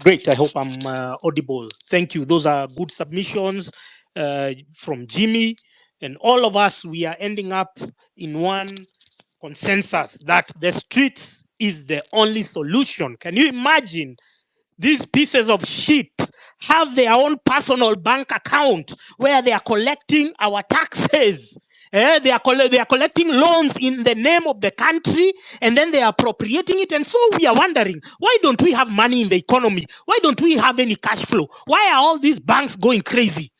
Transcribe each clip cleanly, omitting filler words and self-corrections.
Great. I hope I'm audible. Thank you. Those are good submissions from Jimmy. And all of us, we are ending up in one consensus that the streets is the only solution. Can you imagine these pieces of shit have their own personal bank account where they are collecting our taxes? They are collecting loans in the name of the country, and then they are appropriating it. And so we are wondering, why don't we have money in the economy? Why don't we have any cash flow? Why are all these banks going crazy?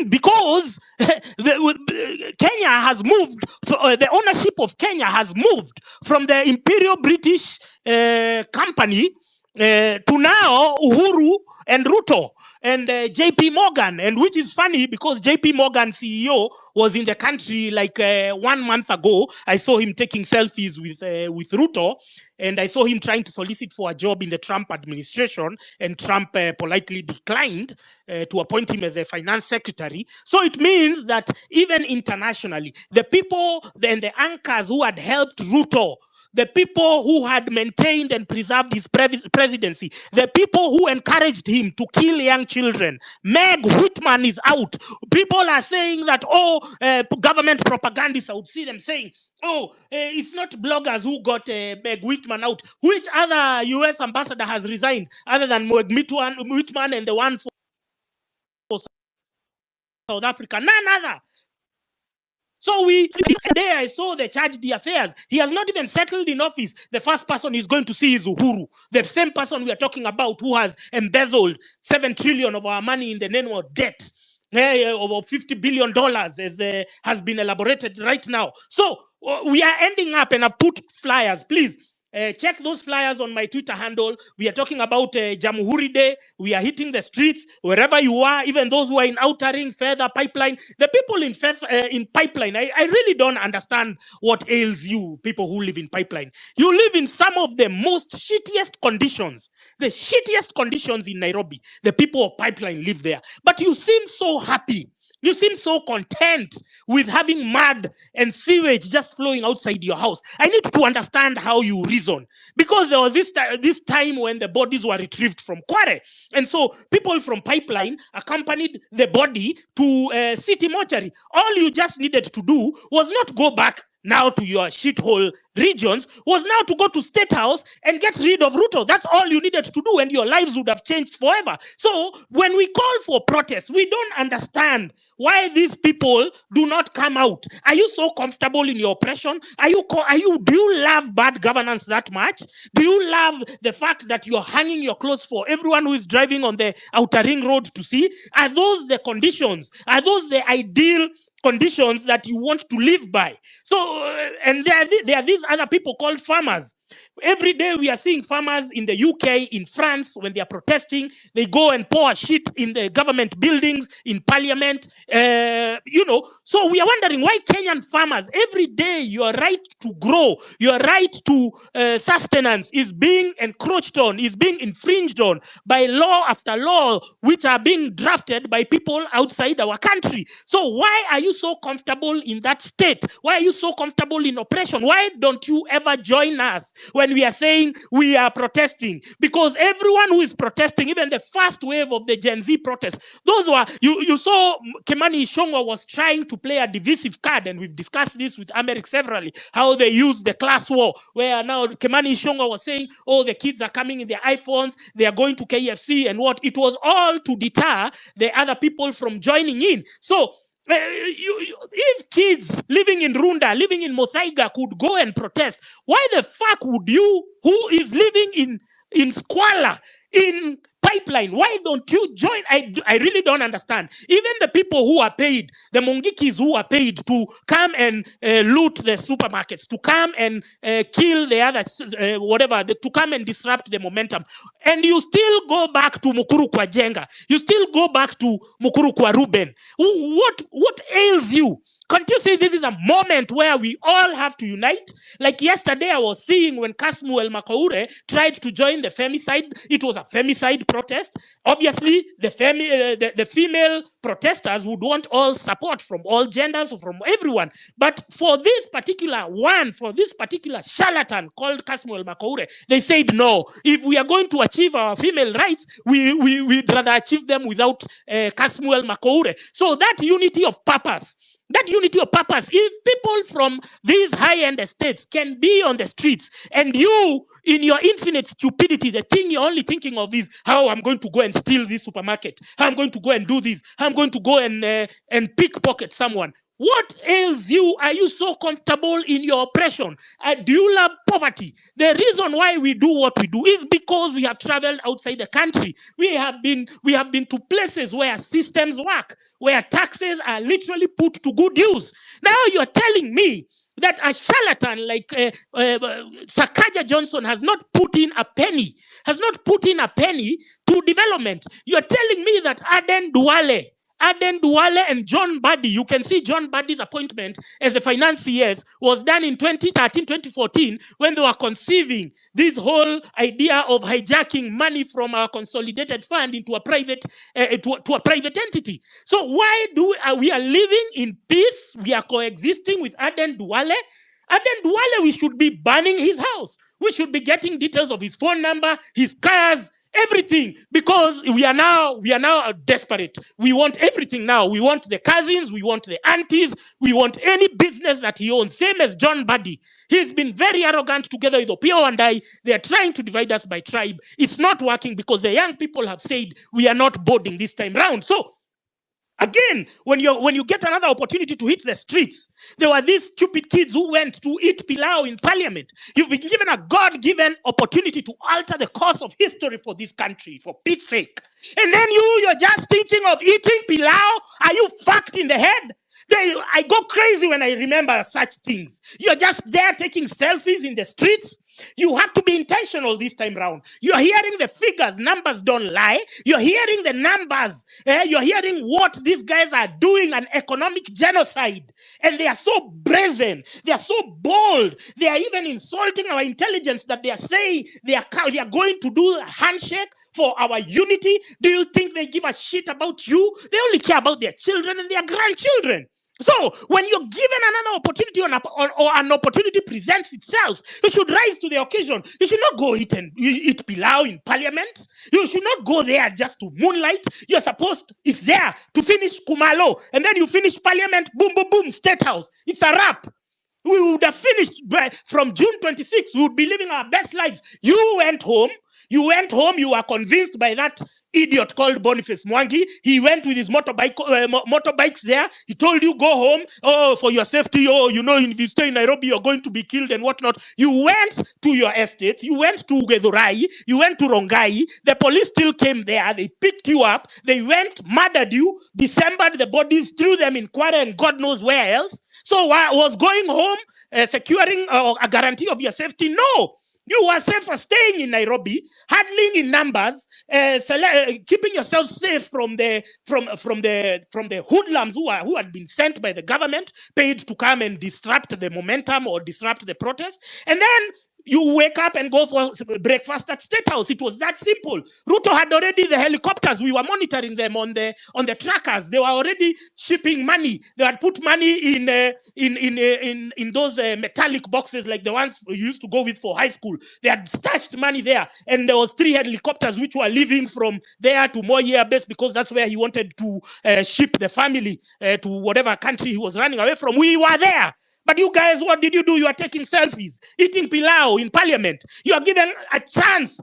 Because Kenya has moved, the ownership of Kenya has moved from the Imperial British company to now Uhuru and Ruto and JP Morgan. And which is funny because JP Morgan CEO was in the country like 1 month ago. I saw him taking selfies with Ruto, and I saw him trying to solicit for a job in the Trump administration, and Trump politely declined to appoint him as a finance secretary. So it means that even internationally, the people and the anchors who had helped Ruto, the people who had maintained and preserved his presidency, the people who encouraged him to kill young children. Meg Whitman is out. People are saying that, government propagandists, I would see them saying, it's not bloggers who got Meg Whitman out. Which other US ambassador has resigned other than Meg Whitman and the one for South Africa? None other. So today I saw the charge d'affaires. He has not even settled in office. The first person he's going to see is Uhuru, the same person we are talking about who has embezzled 7 trillion of our money in the name of debt. Over $50 billion as has been elaborated right now. So we are ending up, and I've put flyers, please. Check those flyers on my Twitter handle. We are talking about Jamhuri Day. We are hitting the streets wherever you are, even those who are in Outer Ring, Feather, Pipeline. The people in Pipeline, I really don't understand what ails you, people who live in Pipeline. You live in some of the most shittiest conditions, the shittiest conditions in Nairobi. The people of Pipeline live there. But you seem so happy. You seem so content with having mud and sewage just flowing outside your house. I need to understand how you reason. Because there was this time when the bodies were retrieved from Kware. And so people from Pipeline accompanied the body to city mortuary. All you just needed to do was not go back now to your shithole regions, was now to go to State House and get rid of Ruto. That's all you needed to do, and your lives would have changed forever. So when we call for protests, we don't understand why these people do not come out. Are you so comfortable in your oppression? Do you love bad governance that much? Do you love the fact that you're hanging your clothes for everyone who is driving on the Outer Ring Road to see? Are those the conditions? Are those the ideal conditions that you want to live by? So, and there are these other people called farmers. Every day we are seeing farmers in the UK, in France, when they are protesting, they go and pour shit in the government buildings, in parliament, So we are wondering why Kenyan farmers, every day your right to grow, your right to sustenance is being encroached on, is being infringed on by law after law, which are being drafted by people outside our country. So why are you so comfortable in that state? Why are you so comfortable in oppression? Why don't you ever join us when we are saying we are protesting? Because everyone who is protesting, even the first wave of the Gen Z protests, those were, you saw Kimani Ichung'wah was trying to play a divisive card, and we've discussed this with Americ severally, how they use the class war, where now Kimani Ichung'wah was saying, the kids are coming in their iPhones, they are going to KFC, and what? It was all to deter the other people from joining in. So if kids living in Runda, living in Muthaiga could go and protest, why the fuck would you, who is living in squalor, in Pipeline, why don't you join? I really don't understand. Even the people who are paid, the Mungikis who are paid to come and loot the supermarkets, to come and kill the others, to come and disrupt the momentum. And you still go back to Mukuru kwa Jenga. You still go back to Mukuru kwa Ruben. What ails you? Can't you see this is a moment where we all have to unite? Like yesterday, I was seeing when Kasmuel Makaure tried to join the femicide. It was a femicide protest. Obviously, the female protesters would want all support from all genders, from everyone. But for this particular one, for this particular charlatan called Kasmuel Makaure, they said no. If we are going to achieve our female rights, we'd rather achieve them without Kasmuel Makaure. So that unity of purpose, if people from these high-end estates can be on the streets, and you, in your infinite stupidity, the thing you're only thinking of is how I'm going to go and steal this supermarket, how I'm going to go and do this, how I'm going to go and pickpocket someone. What ails you? Are you so comfortable in your oppression? Do you love poverty? The reason why we do what we do is because we have traveled outside the country. We have been to places where systems work, where taxes are literally put to good use. Now you're telling me that a charlatan like Sakaja Johnson has not put in a penny to development. You're telling me that Aden Duale and John Buddy, you can see John Buddy's appointment as a financier was done in 2013, 2014, when they were conceiving this whole idea of hijacking money from our consolidated fund into a private to a private entity. So why we are living in peace? We are coexisting with Aden Duale. Aden Duale, we should be banning his house. We should be getting details of his phone number, his cars, everything, because we are now desperate. We want everything now. We want the cousins, we want the aunties, we want any business that he owns. Same as John Buddy. He's been very arrogant together with Opio and I. They are trying to divide us by tribe. It's not working because the young people have said we are not boarding this time round. So again, when you get another opportunity to hit the streets, there were these stupid kids who went to eat pilau in parliament. You've been given a God-given opportunity to alter the course of history for this country, for Pete's sake. And then you're just thinking of eating pilau? Are you fucked in the head? I go crazy when I remember such things. You're just there taking selfies in the streets. You have to be intentional this time round. You're hearing the figures. Numbers don't lie. You're hearing the numbers. You're hearing what these guys are doing, an economic genocide. And they are so brazen. They are so bold. They are even insulting our intelligence that they are saying they are going to do a handshake for our unity. Do you think they give a shit about you? They only care about their children and their grandchildren. So when you're given another opportunity or an opportunity presents itself, you should rise to the occasion. You should not go eat pilau in parliament. You should not go there just to moonlight. You're supposed, it's there to finish Kumalo. And then you finish parliament, boom, boom, boom, State House. It's a wrap. We would have finished from June 26th. We would be living our best lives. You went home. You were convinced by that idiot called Boniface Mwangi. He went with his motorbikes there. He told you, go home. Oh, for your safety. Oh, if you stay in Nairobi, you're going to be killed and whatnot. You went to your estates. You went to Githurai. You went to Rongai. The police still came there. They picked you up. They went, murdered you, dismembered the bodies, threw them in Kwara and God knows where else. So was going home securing a guarantee of your safety? No. You were safer staying in Nairobi, huddling in numbers, keeping yourself safe from the hoodlums who had been sent by the government, paid to come and disrupt the momentum or disrupt the protest. And then you wake up and go for breakfast at State House. It was that simple. Ruto had already the helicopters. We were monitoring them on the trackers. They were already shipping money. They had put money in those metallic boxes like the ones we used to go with for high school. They had stashed money there, and there was 3 helicopters which were leaving from there to Moi Air Base because that's where he wanted to ship the family to whatever country he was running away from. We were there. But you guys, what did you do? You are taking selfies, eating pilau in parliament. You are given a chance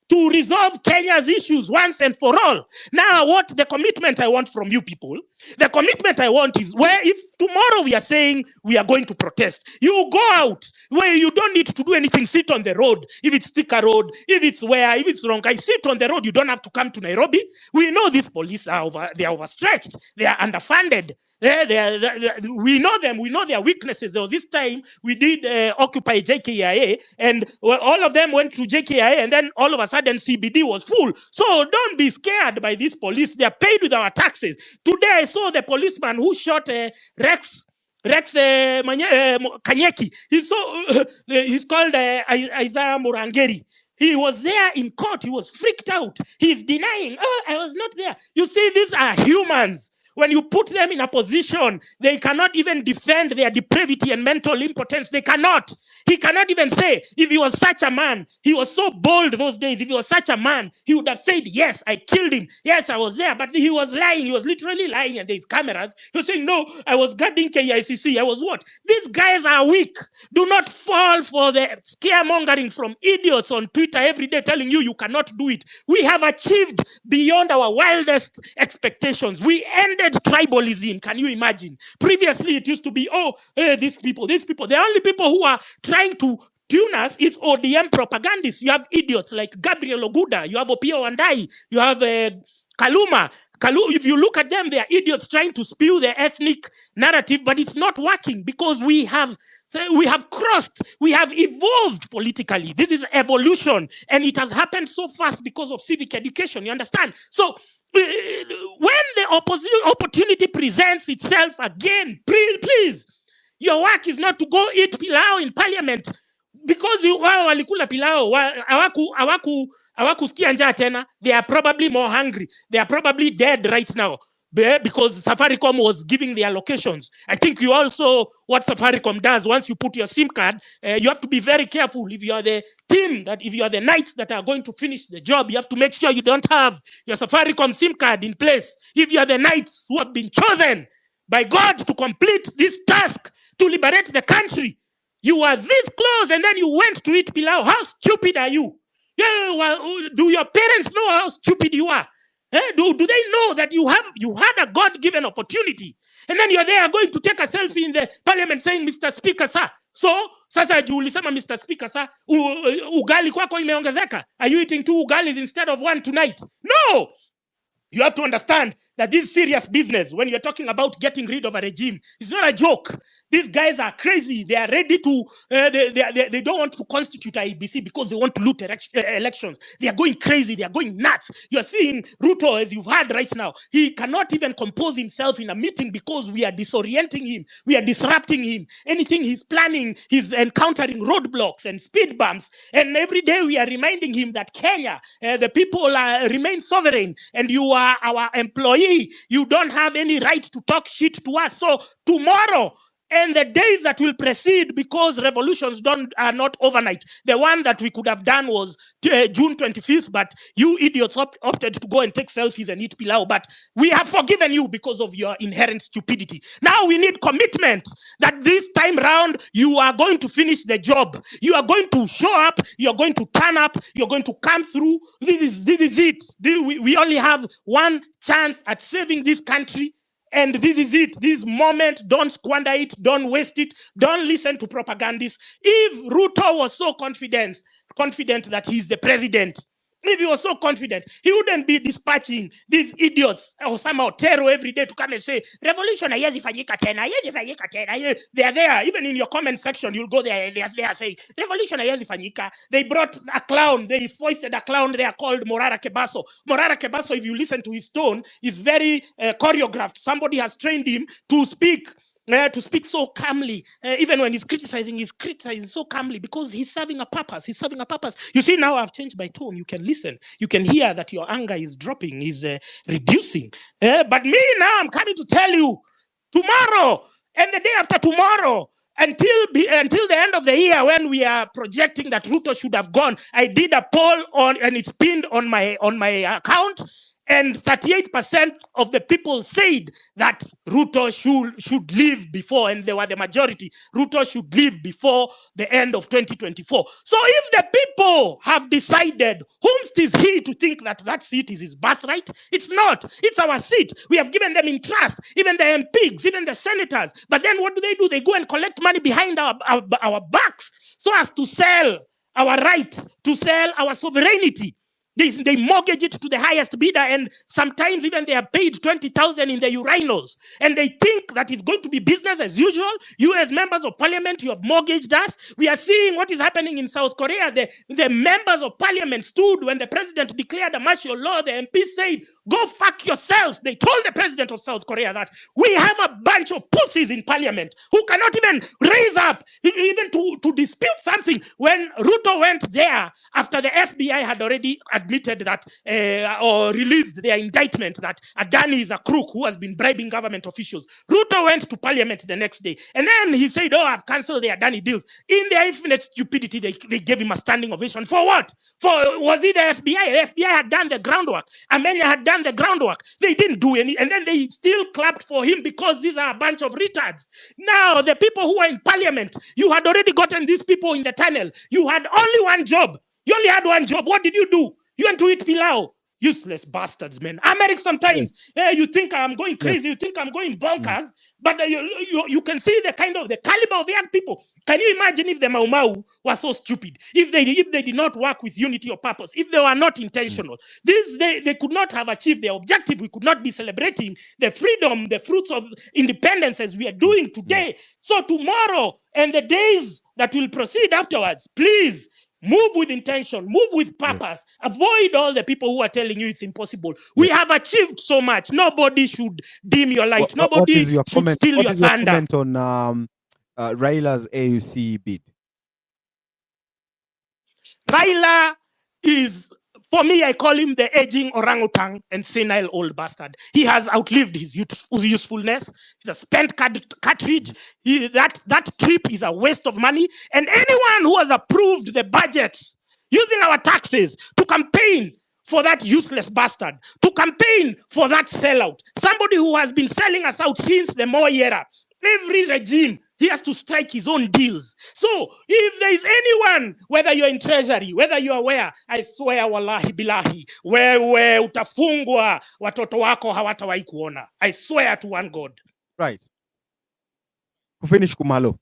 to resolve Kenya's issues once and for all. Now, what the commitment I want from you people, the commitment I want is where if tomorrow we are saying we are going to protest, you go out where you don't need to do anything, sit on the road. If it's Thika Road, if it's Rongai, sit on the road. You don't have to come to Nairobi. We know these police are overstretched. They are underfunded. We know them. We know their weaknesses. There was this time we did Occupy JKIA, and all of them went to JKIA, and then all of a sudden CBD was full. So don't be scared by these police. They are paid with our taxes. Today I saw the policeman who shot Rex Rex Kanyeki. He's called Isaiah Murangeri. He was there in court. He was freaked out. He's denying, I was not there. You see, these are humans. When you put them in a position, they cannot even defend their depravity and mental impotence. They cannot. He cannot even say, if he was such a man, he was so bold those days, if he was such a man, he would have said, yes, I killed him. Yes, I was there. But he was lying. He was literally lying, and there's cameras. He was saying, no, I was guarding KICC. I was what? These guys are weak. Do not fall for the scaremongering from idiots on Twitter every day telling you cannot do it. We have achieved beyond our wildest expectations. We ended tribalism. Can you imagine? Previously, it used to be, these people. The only people who are trying to tune us is ODM propagandists. You have idiots like Gabriel Oguda. You have Opio Wandai. You have Kaluma. If you look at them, they are idiots trying to spew their ethnic narrative, but it's not working because we have evolved politically. This is evolution, and it has happened so fast because of civic education. You understand? So when the opportunity presents itself again, please, your work is not to go eat pilau in parliament because wao walikula pilau, hawakusikia njaa tena. They are probably more hungry. They are probably dead right now because Safaricom was giving the allocations. I think you also, what Safaricom does, once you put your SIM card, you have to be very careful. If you are the team, if you are the knights that are going to finish the job, you have to make sure you don't have your Safaricom SIM card in place. If you are the knights who have been chosen by God to complete this task, to liberate the country, you are this close and then you went to eat pilau. How stupid are you? Do your parents know how stupid you are? Do they know that you had a God-given opportunity, and then you're there going to take a selfie in the parliament saying, Mr. Speaker, sir? So, sasa juu ulisema Mr. Speaker, sir, ugali kwako imeongezeka. Are you eating 2 ugalis instead of 1 tonight? No! You have to understand that this is serious business. When you're talking about getting rid of a regime, it's not a joke. These guys are crazy. They are ready to, they don't want to constitute IEBC because they want to loot elections. They are going crazy. They are going nuts. You're seeing Ruto, as you've heard right now. He cannot even compose himself in a meeting because we are disorienting him. We are disrupting him. Anything he's planning, he's encountering roadblocks and speed bumps. And every day we are reminding him that Kenya, the people remain sovereign, and you are our employee. You don't have any right to talk shit to us. So tomorrow and the days that will precede, because revolutions are not overnight. The one that we could have done was June 25th, but you idiots opted to go and take selfies and eat pilau. But we have forgiven you because of your inherent stupidity. Now we need commitment that this time round you are going to finish the job. You are going to show up. You are going to turn up. You're going to come through. This is it. We only have one chance at saving this country. And this is it. This moment, don't squander it. Don't waste it. Don't listen to propagandists. If Ruto was so confident that he's the president, if he was so confident, he wouldn't be dispatching these idiots or somehow terror every day to come and say, revolution, haiwezi fanyika tena. They are there. Even in your comment section, you'll go there and they are saying, revolution, haiwezi fanyika. They brought a clown. They foisted a clown there called Morara Kebaso. Morara Kebaso, if you listen to his tone, is very choreographed. Somebody has trained him to speak so calmly. Even when he's criticizing so calmly because he's serving a purpose. You see, now I've changed my tone. You can listen. You can hear that your anger is dropping, is reducing. But me now, I'm coming to tell you, tomorrow and the day after tomorrow, until the end of the year, when we are projecting that Ruto should have gone, I did a poll and it's pinned on my account. And 38% of the people said that Ruto should leave before, and they were the majority. Ruto should leave before the end of 2024. So if the people have decided, whom is he to think that seat is his birthright? It's not. It's our seat. We have given them in trust, even the MPs, even the senators. But then what do? They go and collect money behind our backs so as to sell our right, to sell our sovereignty. They mortgage it to the highest bidder, and sometimes even they are paid 20,000 in the urinals, and they think that it's going to be business as usual. You as members of parliament, you have mortgaged us. We are seeing what is happening in South Korea. The members of parliament stood when the president declared a martial law. The MP said, go fuck yourself. They told the president of South Korea that we have a bunch of pussies in parliament who cannot even raise up, even to dispute something. When Ruto went there after the FBI had already admitted that or released their indictment that Adani is a crook who has been bribing government officials, Ruto went to parliament the next day, and then he said, oh, I've cancelled the Adani deals. In their infinite stupidity, they gave him a standing ovation. For what? Was it the FBI? The FBI had done the groundwork. Amenya had done the groundwork. They didn't do any, and then they still clapped for him because these are a bunch of retards. Now, the people who are in parliament, you had already gotten these people in the tunnel. You had only one job. You only had one job. What did you do? You went to eat pilau. Useless bastards, man. America sometimes, you think I'm going crazy, you think I'm going bonkers, but you can see the caliber of young people. Can you imagine if the Mau Mau were so stupid? If they did not work with unity of purpose, if they were not intentional, they could not have achieved their objective. We could not be celebrating the freedom, the fruits of independence as we are doing today. So tomorrow and the days that will proceed afterwards, please, move with intention, move with purpose. Avoid all the people who are telling you it's impossible. We have achieved so much. Nobody should dim your light. Nobody should steal your thunder. What is your comment on Raila's AUC bid? Raila is, for me, I call him the aging orangutan and senile old bastard. He has outlived his usefulness. He's a spent cartridge. That trip is a waste of money. And anyone who has approved the budgets using our taxes to campaign for that useless bastard, to campaign for that sellout, somebody who has been selling us out since the Moi era, every regime, he has to strike his own deals. So if there is anyone, whether you're in treasury, whether you are where, I swear wallahi bilahi, wewe utafungwa, watoto wako hawatawahi kuona. I swear to one God. Right. To finish Kumalo.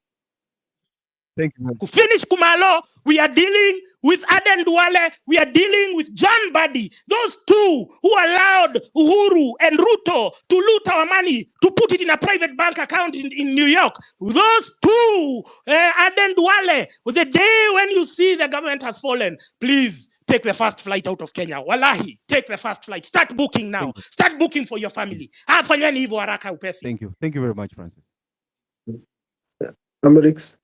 Thank you. To finish Kumalo, we are dealing with Aden Duale, we are dealing with John Buddy, those two who allowed Uhuru and Ruto to loot our money, to put it in a private bank account in New York. Those two, Aden Duale, the day when you see the government has fallen, please take the first flight out of Kenya. Wallahi, take the first flight. Start booking now. Start booking for your family. Thank you. Thank you very much, Francis. Amerix.